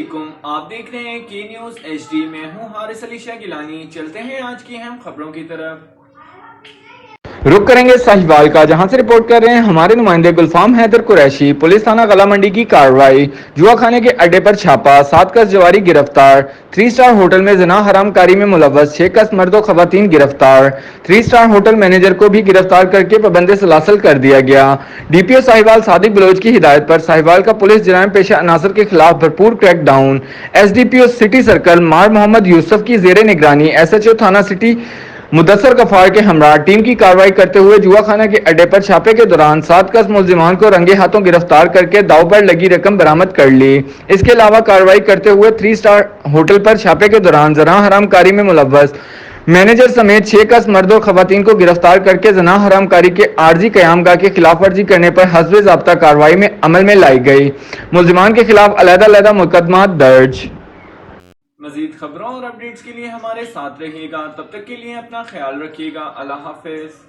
علیکم، آپ دیکھ رہے ہیں کی نیوز ایچ ڈی۔ میں ہوں حارث علی شاہ گیلانی۔ چلتے ہیں آج کی اہم خبروں کی طرف۔ رخ کریں گے ساہیوال کا، جہاں سے رپورٹ کر رہے ہیں ہمارے نمائندے گلفام حیدر قریشی۔ پولیس تھانہ غلہ منڈی کی کارروائی، جوا خانے کے اڈے پر چھاپا، 7 کس جواری گرفتار۔ 3 سٹار ہوٹل میں زنا حرام کاری میں ملوث 6 کس مرد و خواتین گرفتار۔ 3 سٹار ہوٹل مینیجر کو بھی گرفتار کر کے پابند سلاسل کر دیا گیا۔ ڈی پی او ساہیوال صادق بلوچ کی ہدایت پر ساہیوال کا پولیس جرائم پیشہ عناصر کے خلاف بھرپور crack down. S D P O city circle مار محمد یوسف کی زیر نگرانی ایس ایچ او تھانہ سٹی مدثر غفار کے ہمراہ ٹیم کی کارروائی کرتے ہوئے جوا خانہ کے اڈے پر چھاپے کے دوران 7 کس ملزمان کو رنگے ہاتھوں گرفتار کر کے داؤ پر لگی رقم برآمد کر لی۔ اس کے علاوہ کارروائی کرتے ہوئے 3 سٹار ہوٹل پر چھاپے کے دوران زنا حرام کاری میں ملوث مینیجر سمیت 6 کس مرد اور خواتین کو گرفتار کر کے زنا حرام کاری کے عارضی قیام گاہ کی خلاف ورزی کرنے پر حسب ضابطہ کارروائی میں عمل میں لائی گئی۔ ملزمان کے خلاف علیحدہ مقدمات درج۔ مزید خبروں اور اپڈیٹس کے لیے ہمارے ساتھ رہیے گا، تب تک کے لیے اپنا خیال رکھیے گا۔ اللہ حافظ۔